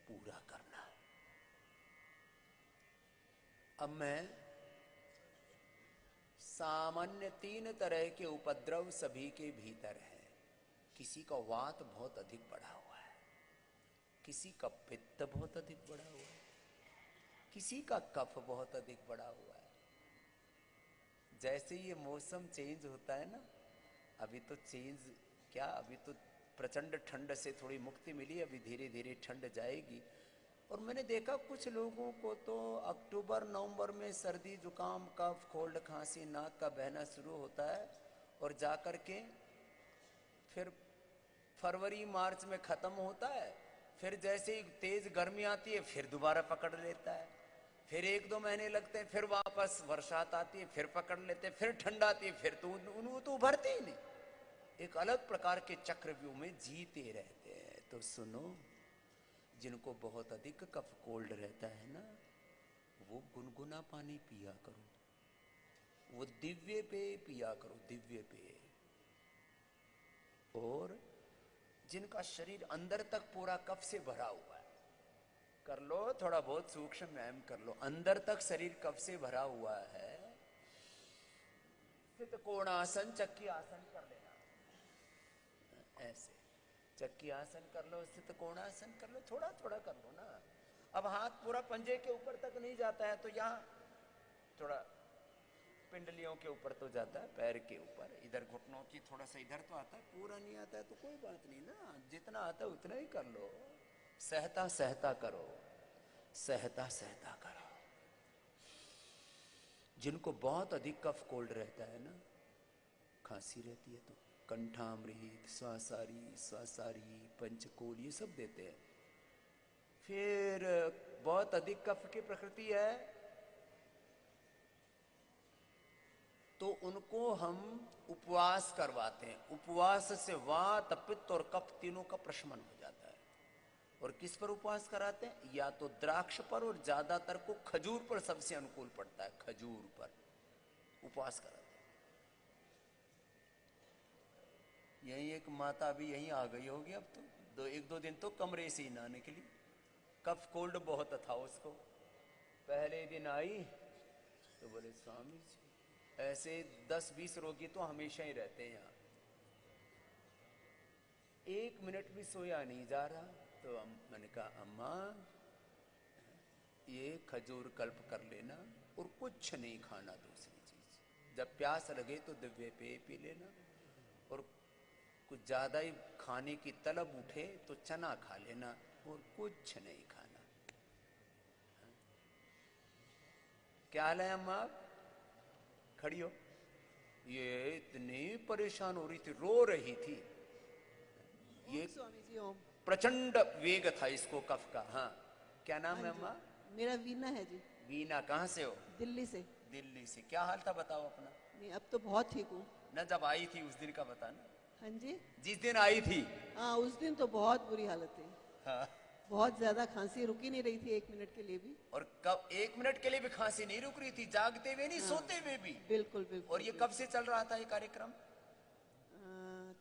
पूरा करना। अब मैं सामान्य 3 तरह के उपद्रव सभी के भीतर है। किसी का वात बहुत अधिक बढ़ा हुआ है, किसी का पित्त बहुत अधिक बढ़ा हुआ है, किसी का कफ बहुत अधिक बढ़ा हुआ है। जैसे ये मौसम चेंज होता है ना, अभी तो चेंज क्या, अभी तो प्रचंड ठंड से थोड़ी मुक्ति मिली, अभी धीरे धीरे ठंड जाएगी। और मैंने देखा कुछ लोगों को तो अक्टूबर नवंबर में सर्दी जुकाम कफ कोल्ड खांसी नाक का बहना शुरू होता है और जाकर के फिर फरवरी मार्च में खत्म होता है। फिर जैसे ही तेज गर्मी आती है फिर दोबारा पकड़ लेता है, फिर 1-2 महीने लगते हैं, फिर वापस बरसात आती है फिर पकड़ लेते हैं, फिर ठंड आती है फिर तो उभरते ही नहीं, एक अलग प्रकार के चक्रव्यूह में जीते रहते हैं। तो सुनो, जिनको बहुत अधिक कफ कोल्ड रहता है ना, वो गुनगुना पानी पिया करो, वो दिव्य पेय पिया करो, दिव्य पेय। और जिनका शरीर अंदर तक पूरा कफ से भरा हुआ है, कर लो थोड़ा बहुत सूक्ष्म व्यायाम कर लो, अंदर तक शरीर कफ से भरा हुआ है, स्थित कोणासन चक्की आसन कर लेना। ऐसे चक्की आसन कर लो, स्थित कोणासन कर लो, थोड़ा थोड़ा कर लो ना। अब हाथ पूरा पंजे के ऊपर तक नहीं जाता है तो यहाँ थोड़ा पिंडलियों के ऊपर तो जाता है, पैर के ऊपर, इधर घुटनों की थोड़ा सा इधर तो आता है, पूरा नहीं आता है तो कोई बात नहीं ना, जितना आता है उतना ही कर लो। सहता सहता करो, सहता सहता करो। जिनको बहुत अधिक कफ कोल्ड रहता है ना, खांसी रहती है तो कंठामृत स्वासारी पंचकोल ये सब देते हैं। फिर बहुत अधिक कफ की प्रकृति है तो उनको हम उपवास करवाते हैं। उपवास से वात पित्त और कफ तीनों का प्रशमन हो जाता है। और किस पर उपवास कराते हैं? या तो द्राक्ष पर, और ज्यादातर को खजूर पर सबसे अनुकूल पड़ता है, खजूर पर उपवास कराते हैं। यही एक माता अभी यहीं आ गई होगी, अब तो 1-2 दिन तो कमरे से ही नहाने के लिए, कफ कोल्ड बहुत था उसको। पहले दिन आई तो बोले स्वामी जी, ऐसे 10-20 रोगी तो हमेशा ही रहते हैं यहाँ, 1 मिनट भी सोया नहीं जा रहा। तो मैंने कहा अम्मा ये खजूर कल्प कर लेना और कुछ नहीं खाना, दूसरी चीज, जब प्यास लगे तो दिव्य पेय पी लेना, और कुछ ज्यादा ही खाने की तलब उठे तो चना खा लेना, और कुछ नहीं खाना। क्या हाल है अम्मा? खड़ी हो। ये इतनी परेशान हो रही थी, रो रही थी। ये स्वामी जी ओम। प्रचंड वेग था इसको कफ का। हाँ, क्या नाम है अम्मा? मेरा वीना है जी। वीना, कहाँ से हो? दिल्ली से। दिल्ली से। क्या हाल था बताओ अपना? नहीं, अब तो बहुत ठीक हूँ। न जब आई थी उस दिन का बताना। हाँ जी, जिस दिन आई थी। हाँ उस दिन तो बहुत बुरी हालत थी। हाँ। बहुत ज्यादा खांसी, रुकी नहीं रही थी 1 मिनट के लिए भी। और कब 1 मिनट के लिए भी खांसी नहीं रुक रही थी, जागते हुए नहीं, हाँ, सोते हुए भी। बिल्कुल बिल्कुल। और ये कब से चल रहा था ये कार्यक्रम?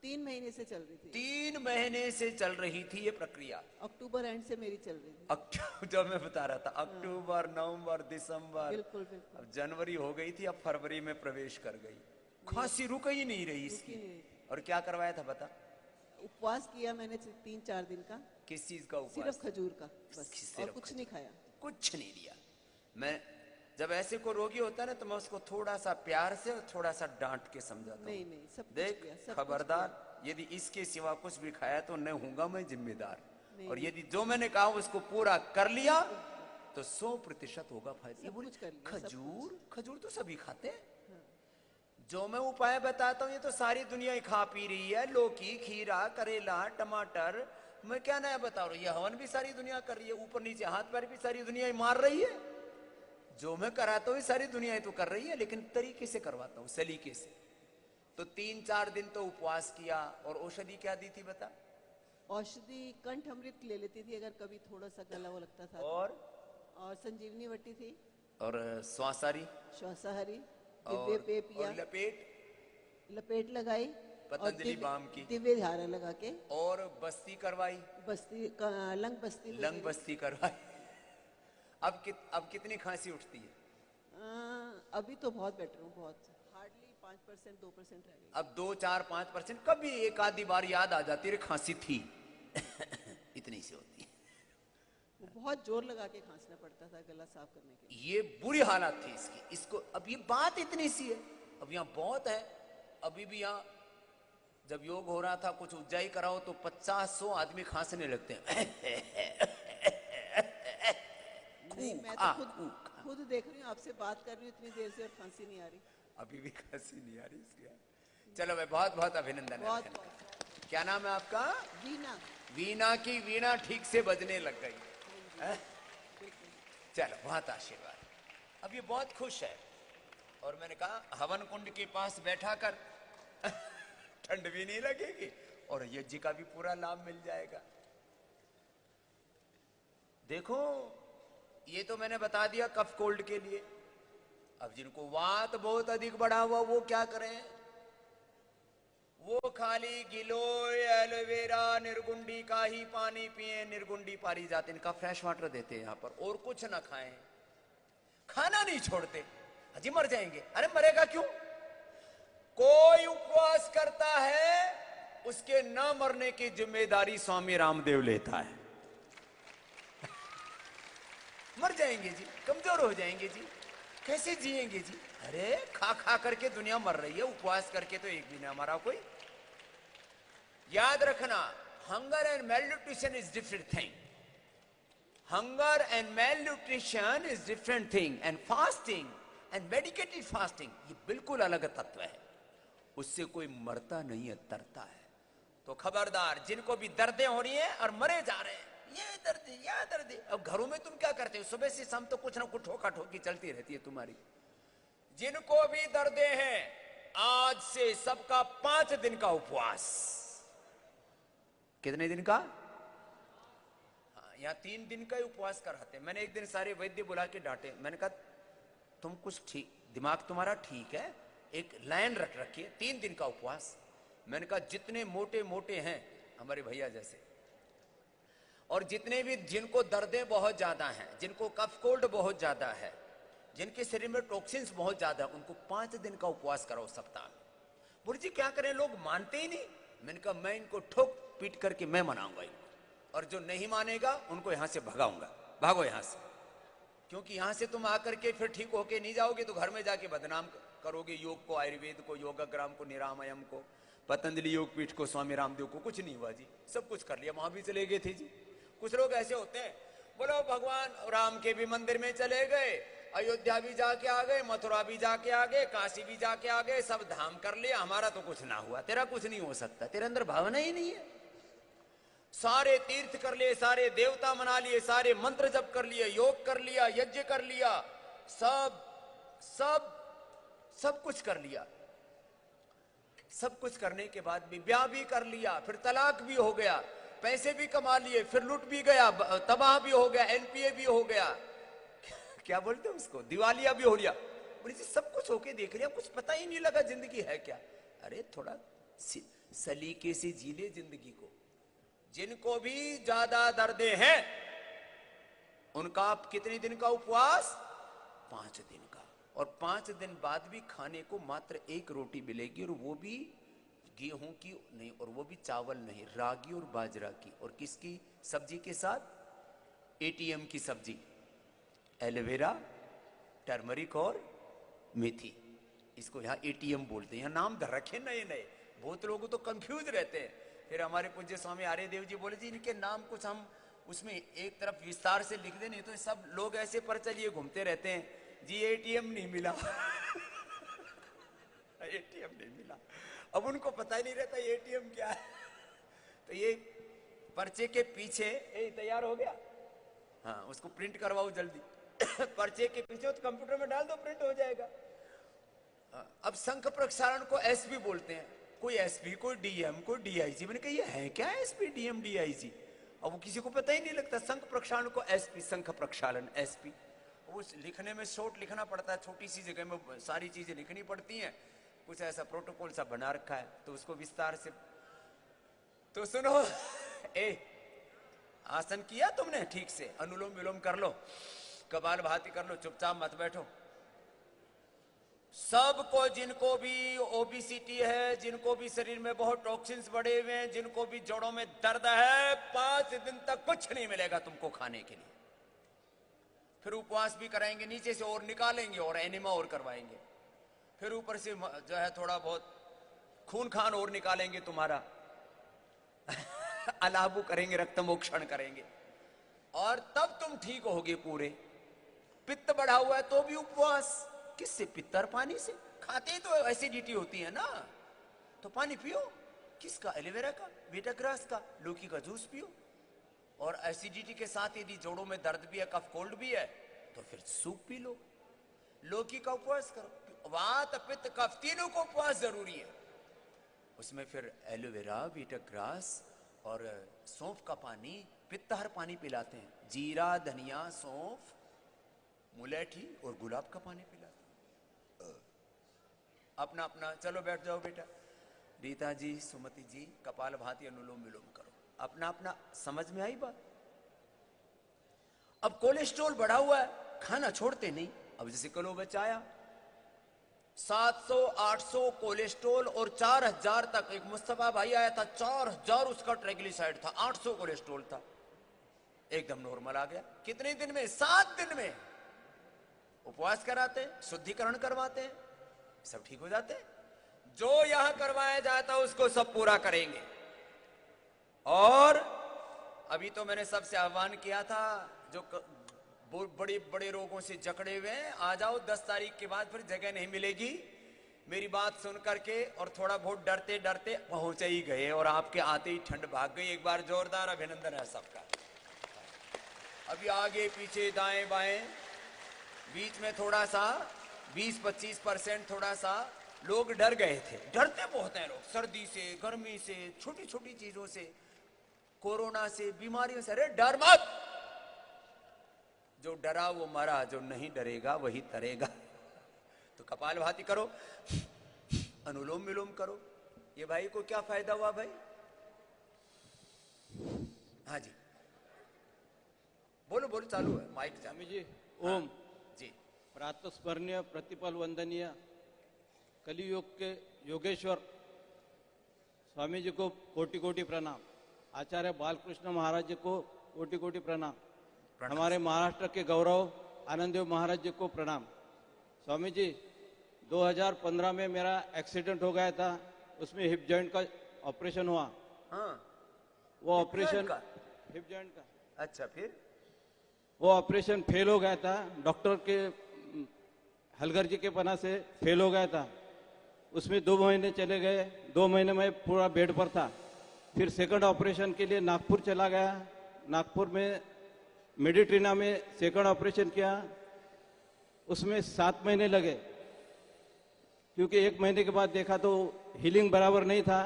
3 महीने से चल रही थी। 3 महीने से चल रही थी ये प्रक्रिया। अक्टूबर एंड से मेरी चल रही थी। अक्टूबर, जब मैं बता रहा था अक्टूबर नवंबर दिसंबर, बिल्कुल बिल्कुल। अब जनवरी हो गई थी, अब फरवरी में प्रवेश कर गई, खांसी रुक ही नहीं रही इसकी। और क्या करवाया था बता? उपवास किया मैंने 3-4 दिन का। किस चीज का उपवास? सिर्फ खजूर का बस, और कुछ नहीं खाया, कुछ नहीं लिया। मैं जब ऐसे को रोगी होता है ना तो मैं उसको थोड़ा सा प्यार से और थोड़ा सा डांट के समझाता हूँ। नहीं नहीं, सब देख खबरदार, यदि इसके सिवा कुछ भी खाया तो न हूंगा मैं जिम्मेदार, और यदि जो मैंने कहा उसको पूरा कर लिया तो 100% होगा फायदा। ये बोली खजूर, खजूर तो सभी खाते हैं। जो मैं उपाय बताता हूँ ये तो सारी दुनिया ही खा पी रही है, लौकी खीरा करेला टमाटर, मैं क्या नया बता रहा हूँ, ये हवन भी सारी दुनिया कर रही है, ऊपर नीचे हाथ पैर भी सारी दुनिया ही मार रही है। जो मैं कराता हूँ सारी दुनिया ही तो कर रही है, लेकिन तरीके से करवाता हूँ, सलीके से। तो 3-4 दिन तो उपवास किया। और औषधि क्या दी थी बता? औषधि कंठ अमृत ले लेती थी अगर कभी थोड़ा सा गला वो लगता था। और संजीवनी वटी थी, और श्वासाहारी, श्वासाहारी, दिव्य पेय पिया, और लपेट लपेट लगाई, पतंजलि बाम की, दिव्य धारा लगा के, और बस्ती करवाई, लंग बस्ती, लंग बस्ती करवाई। अब कितनी खांसी उठती है? अभी तो बहुत बेटर हूँ, बहुत हार्डली 5% 2% रह गई। अब 2 4 5% कभी एक आधी बार याद आ जाती है खांसी थी। इतनी सी होती है। वो बहुत जोर लगा के खांसना पड़ता था गला साफ करने के लिए। ये बुरी हालत थी इसकी। इसको अब ये बात इतनी सी है, अब यहाँ बहुत है। अभी भी यहाँ जब योग हो रहा था, कुछ उज्जाई कराओ तो 50-100 आदमी खांसने लगते हैं। नहीं, मैं तो खुद देख रही हूँ, आपसे बात कर रही हूँ इतनी देर से और खांसी नहीं आ रही। अभी भी खांसी नहीं आ रही इसकी। चलो भाई, बहुत बहुत अभिनंदन। बहुत। क्या नाम है आपका? वीना। वीना की वीणा ठीक से बजने लग गई। चलो, बहुत आशीर्वाद। अब ये बहुत खुश है, और मैंने कहा हवन कुंड के पास बैठा कर ठंड भी नहीं लगेगी और यज्ञ का भी पूरा लाभ मिल जाएगा। देखो, ये तो मैंने बता दिया कफ कोल्ड के लिए। अब जिनको वात बहुत अधिक बढ़ा हुआ, वो क्या करें? वो खाली गिलोय, एलोवेरा, निर्गुंडी का ही पानी पिए। निर्गुंडी पारी जाते, इनका फ्रेश वाटर देते हैं यहाँ पर, और कुछ ना खाएं, खाना नहीं छोड़ते। अजी मर जाएंगे। अरे मरेगा क्यों? कोई उपवास करता है, उसके न मरने की जिम्मेदारी स्वामी रामदेव लेता है। मर जाएंगे जी, कमजोर हो जाएंगे जी, कैसे जिएंगे जी? अरे खा खा करके दुनिया मर रही है, उपवास करके तो एक भी ना मरा कोई। याद रखना, hunger and malnutrition is different thing. Hunger and malnutrition is different thing, and fasting and medicated fasting, ये बिल्कुल अलग तत्व है। उससे कोई मरता नहीं है, तरता है। तो खबरदार, जिनको भी दर्दें हो रही हैं और मरे जा रहे हैं, ये दर्द या दर्द। अब घरों में तुम क्या करते हो? सुबह से शाम तो कुछ ना कुछ ठोका ठोकी चलती रहती है तुम्हारी। जिनको भी दर्दें हैं, आज से सबका 5 दिन का उपवास। कितने दिन का? हाँ, यहाँ 3 दिन का ही उपवास कराते हैं। मैंने एक दिन सारे वैद्य बुला के डांटे। मैंने कहा तुम कुछ ठीक, दिमाग तुम्हारा ठीक है, एक लाइन रख रखिए, 3 दिन का उपवास। मैंने कहा जितने मोटे मोटे हैं हमारे भैया जैसे, और जितने भी जिनको दर्दें बहुत ज्यादा हैं, जिनको कफ कोल्ड बहुत ज्यादा है, जिनके शरीर में टॉक्सिन्स बहुत ज्यादा है, उनको 5 दिन का उपवास कराओ सप्ताह में। बोले जी क्या करें, लोग मानते ही नहीं। मैंने कहा मैं इनको ठोक पीट करके मैं मनाऊंगा इनको, और जो नहीं मानेगा उनको यहां से भगाऊंगा। भागो यहां से, क्योंकि यहां से तुम आकर के फिर ठीक होके नहीं जाओगे तो घर में जाके बदनाम करोगे योग को, आयुर्वेद को, योगाग्राम को, निरामयम को, पतंजलि योग पीठ को, स्वामी रामदेव को। कुछ नहीं हुआ जी, सब कुछ कर लिया, वहां भी चले गए थे जी। कुछ लोग ऐसे होते हैं, बोलो भगवान राम के भी मंदिर में चले गए, अयोध्या भी जाके आ गए, मथुरा भी जाके आ गए, काशी भी जाके आ गए, सब धाम कर लिया, हमारा तो कुछ ना हुआ। तेरा कुछ नहीं हो सकता, तेरे अंदर भावना ही नहीं है। सारे तीर्थ कर लिए, सारे देवता मना लिए, सारे मंत्र जप कर लिए, योग कर लिया, यज्ञ कर लिया, सब सब सब कुछ कर लिया। सब कुछ करने के बाद भी ब्याह भी कर लिया, फिर तलाक भी हो गया, पैसे भी कमा लिए, फिर लूट भी गया, तबाह भी हो गया, एनपीए भी हो गया, क्या बोलते हैं उसको, दिवालिया भी हो लिया। बोले जी सब कुछ होके देख लिया, कुछ पता ही नहीं लगा जिंदगी है क्या। अरे थोड़ा सलीके से जी ले जिंदगी को। जिनको भी ज्यादा दर्दे हैं उनका कितने दिन का उपवास? 5 दिन का। और 5 दिन बाद भी खाने को मात्र 1 रोटी मिलेगी, और वो भी गेहूं की नहीं, और वो भी चावल नहीं, रागी और बाजरा की। और किसकी सब्जी के साथ? एटीएम की सब्जी, एलोवेरा, टर्मरिक और मेथी। इसको यहाँ एटीएम बोलते हैं, यहाँ नाम धर रखे नए नए। बहुत लोग तो कंफ्यूज रहते हैं। फिर हमारे पूज्य स्वामी आर्यदेव जी बोले जी इनके नाम कुछ हम उसमें एक तरफ विस्तार से लिख दे, नहीं तो सब लोग ऐसे पर चलिए घूमते रहते हैं जी एटीएम नहीं मिला। एटीएम नहीं मिला, अब उनको पता ही नहीं रहता एटीएम क्या है। तो ये पर्चे के पीछे तैयार हो गया, हाँ उसको प्रिंट करवाओ जल्दी। पर्चे के पीछे तो कंप्यूटर में डाल दो, प्रिंट हो जाएगा। अब शंख प्रक्षालन को एसपी बोलते हैं, कोई एसपी, कोई डीएम, कोई डीआईजी। मैंने कहा ये है क्या एसपी डीएम डीआईजी? अब वो किसी को पता ही नहीं लगता। शंख प्रक्षालन को एसपी, शंख प्रक्षालन एसपी। वो लिखने में शॉर्ट लिखना पड़ता है, छोटी सी जगह में सारी चीजें लिखनी पड़ती हैं। कुछ ऐसा प्रोटोकॉल सा बना रखा है, तो उसको विस्तार से तो सुनो। आसन किया तुमने ठीक से, अनुलोम विलोम कर लो, कपालभाति कर लो, चुपचाप मत बैठो। सबको, जिनको भी ओबेसिटी है, जिनको भी शरीर में बहुत टॉक्सिन्स बढ़े हुए हैं, जिनको भी जोड़ों में दर्द है, 5 दिन तक कुछ नहीं मिलेगा तुमको खाने के लिए। फिर उपवास भी कराएंगे, नीचे से और निकालेंगे और एनिमा और करवाएंगे, फिर ऊपर से जो है थोड़ा बहुत खून खान और निकालेंगे तुम्हारा। अलाबू करेंगे, रक्तमोक्षण करेंगे, और तब तुम ठीक होगे पूरे। पित्त बढ़ा हुआ है तो भी उपवास, किससे? पित्तर पानी से। खाते ही तो एसिडिटी होती है ना, तो पानी पियो। किसका? एलोवेरा का, बीटा ग्रास का, लौकी का जूस पियो। और एसिडिटी के साथ यदि जोड़ों में दर्द भी है, कफ कोल्ड भी है, तो फिर सूप पी लो, लौकी का उपवास करो। वात पित्त कफ तीनों को उपवास जरूरी है। उसमें फिर एलोवेरा, बीटा ग्रास और सौंफ का पानी, पित्तहर पानी पिलाते हैं। जीरा, धनिया, सौंफ, मुलेठी और गुलाब का पानी पिलाते हैं। अपना अपना चलो बैठ जाओ बेटा। रीता जी, सुमति जी, कपालभाति अनुलोम विलोम करो। अपना अपना समझ में आई बात? अब कोलेस्ट्रॉल बढ़ा हुआ है, खाना छोड़ते नहीं। अब जैसे कलो बचाया 700 800 कोलेस्ट्रॉल और 4000 तक। एक मुस्तफा भाई आया था, 4000 उसका ट्राइग्लिसराइड था, 800 कोलेस्ट्रॉल था, एकदम नॉर्मल आ गया। कितने दिन में? 7 दिन में। उपवास कराते हैं, शुद्धिकरण करवाते हैं, सब ठीक हो जाते हैं। जो यहां करवाया जाता है उसको सब पूरा करेंगे। और अभी तो मैंने सबसे आह्वान किया था, जो बड़े बड़े रोगों से जकड़े हुए हैं, आ जाओ 10 तारीख के बाद, फिर जगह नहीं मिलेगी। मेरी बात सुन करके और थोड़ा बहुत डरते डरते पहुंच ही गए, और आपके आते ही ठंड भाग गई। एक बार जोरदार अभिनंदन है सबका। अभी आगे पीछे दाएं बाएं बीच में थोड़ा सा 20-25% थोड़ा सा लोग डर गए थे। डरते बहुत हैं लोग, सर्दी से, गर्मी से, छोटी छोटी चीजों से, कोरोना से, बीमारियों से। अरे डर मत, जो डरा वो मरा, जो नहीं डरेगा वही तरेगा। तो कपालभाति करो, अनुलोम विलोम करो। ये भाई को क्या फायदा हुआ भाई? हाँ जी बोलो बोलो, चालू है माइक। स्वामी जी ओम। जी, प्रातस्मरणीय, प्रतिपल वंदनीय कलियुग के योगेश्वर स्वामी जी को कोटि कोटि प्रणाम। आचार्य बालकृष्ण महाराज जी को कोटि कोटि प्रणाम। हमारे महाराष्ट्र के गौरव आनंददेव महाराज जी को प्रणाम। स्वामी जी 2015 में मेरा एक्सीडेंट हो गया था, उसमें हिप जॉइंट का ऑपरेशन हुआ। हाँ, वो ऑपरेशन हिप जॉइंट का, अच्छा, फिर वो ऑपरेशन फेल हो गया था। डॉक्टर के हलगर जी के पना से फेल हो गया था। उसमें 2 महीने चले गए, 2 महीने में पूरा बेड पर था। फिर सेकंड ऑपरेशन के लिए नागपुर चला गया। नागपुर में मेडिट्रीना में सेकंड ऑपरेशन किया, उसमें 7 महीने लगे, क्योंकि 1 महीने के बाद देखा तो हीलिंग बराबर नहीं था।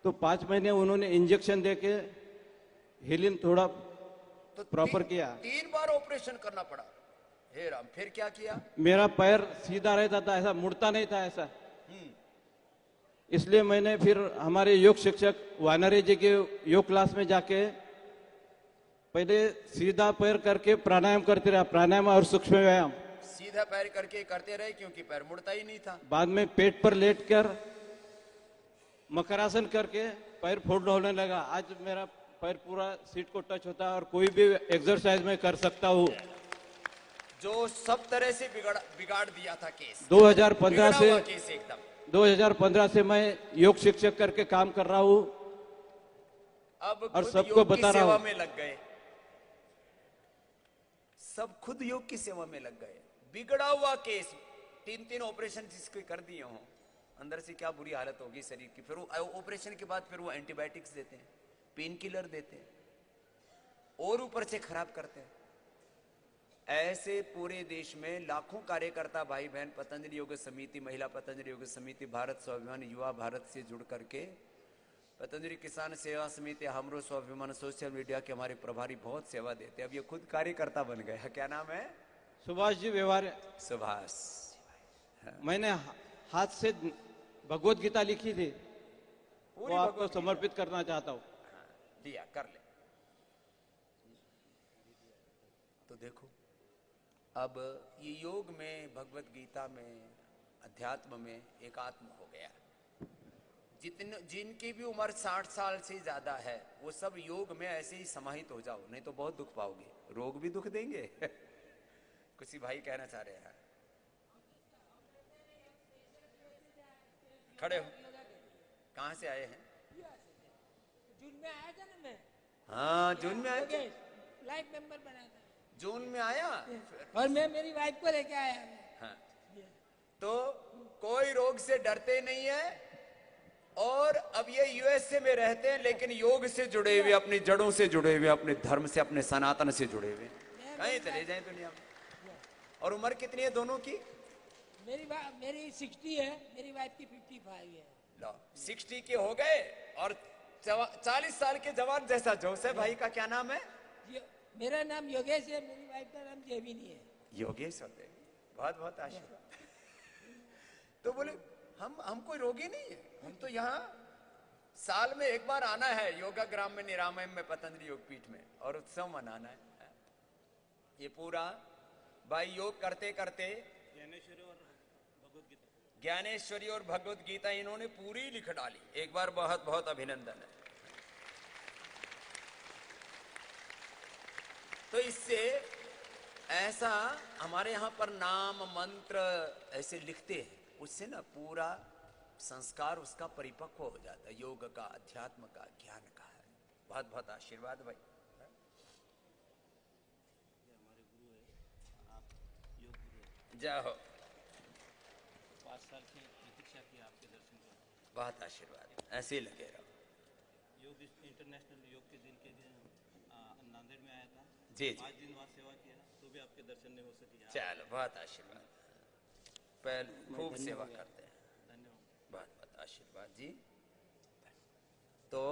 तो 5 महीने उन्होंने इंजेक्शन देके हीलिंग थोड़ा तो प्रॉपर किया। 3 बार ऑपरेशन करना पड़ा। हे राम, फिर क्या किया? मेरा पैर सीधा रहता था, ऐसा मुड़ता नहीं था ऐसा। इसलिए मैंने फिर हमारे योग शिक्षक वानरे जी के योग क्लास में जाके पहले सीधा पैर करके प्राणायाम करते रहा, प्राणायाम और सूक्ष्म व्यायाम। सीधा पैर करके करते रहे, क्योंकि पैर मुड़ता ही नहीं था। बाद में पेट पर लेटकर मकरासन करके पैर फोल्ड होने लगा। आज मेरा पैर पूरा सीट को टच होता है और कोई भी एक्सरसाइज में कर सकता हूँ। जो सब तरह से बिगाड़ दिया था केस, 2015 से केस एकदम। 2015 से मैं योग शिक्षक करके काम कर रहा हूँ अब और खुद सबको योग की बता रहा सेवा हूँ। में लग गए, सब खुद योग की सेवा में लग गए। बिगड़ा हुआ केस, 3 ऑपरेशन जिसके कर दिए हों, अंदर से क्या बुरी हालत होगी शरीर की। फिर वो ऑपरेशन के बाद फिर वो एंटीबायोटिक्स देते हैं, पेन किलर देते हैं, और ऊपर से खराब करते हैं। ऐसे पूरे देश में लाखों कार्यकर्ता भाई बहन पतंजलि योग समिति, महिला पतंजलि योग समिति, भारत स्वाभिमान युवा भारत से जुड़ करके, पतंजलि किसान सेवा समिति, हमरो स्वाभिमान, सोशल मीडिया के हमारे प्रभारी बहुत सेवा देते हैं। अब ये खुद कार्यकर्ता बन गए। क्या नाम है? सुभाष जी व्यवहार। सुभाष। मैंने हाथ से भगवत गीता लिखी थी, पूरी वो आपको भगवत गीता। समर्पित करना चाहता हूँ। हाँ, दिया कर ले। तो देखो अब ये योग में, भगवत गीता में, अध्यात्म में एकात्म हो गया। जिनकी भी उम्र 60 साल से ज्यादा है वो सब योग में ऐसे ही समाहित हो जाओ, नहीं तो बहुत दुख पाओगे, रोग भी दुख देंगे। कुछ ही भाई कहना चाह रहे हैं। खड़े हो, कहाँ से आए हैं? जून में आया था ना मैं। हाँ जून में आए थे, लाइफ मेंबर बना था जून में आया। और मैं मेरी वाइफ को लेके आया। हाँ। तो कोई रोग से डरते नहीं है, और अब ये यूएसए में रहते हैं लेकिन योग से जुड़े हुए, अपनी जड़ों से जुड़े हुए, अपने धर्म से, अपने सनातन से जुड़े हुए, कहीं चले जाएं दुनिया में। और उम्र कितनी है दोनों की? मेरी 60 है, मेरी वाइफ की 55 है। लो 60 के हो गए और 40 साल के जवान जैसा जोश है। भाई का क्या नाम है? मेरा नाम योगेश है, मेरी वाइफ का नाम जेबिनी है। योगेश होते, बहुत बहुत आशीर्वाद। तो बोले हम कोई रोगी नहीं है, हम तो यहाँ साल में एक बार आना है योगाग्राम में, निरामयम में, पतंजलि योगपीठ में, और उत्सव मनाना है। ये पूरा भाई योग करते करते ज्ञानेश्वरी और भगवत गीता इन्होंने पूरी लिख डाली। एक बार बहुत बहुत अभिनंदन है। तो इससे ऐसा हमारे यहाँ पर नाम मंत्र ऐसे लिखते हैं, उससे ना पूरा संस्कार उसका परिपक्व हो जाता है, योग का, अध्यात्म का, ज्ञान का है। बहुत बहुत आशीर्वाद भाई। जाओ, 5 साल की प्रतीक्षा की आपके दर्शन को। बहुत आशीर्वाद, ऐसे ही लगे रहो। योग इंटरनेशनल योग के दिन के दिन नांदेड़ में आया था जी जी, 5 दिन वहाँ सेवा किया, तो भी आपके दर्शन नहीं हो सके। चलो बहुत आशीर्वाद, पहले खूब सेवा करते हैं। धन्यवाद। बहुत बहुत आशीर्वाद जी। तो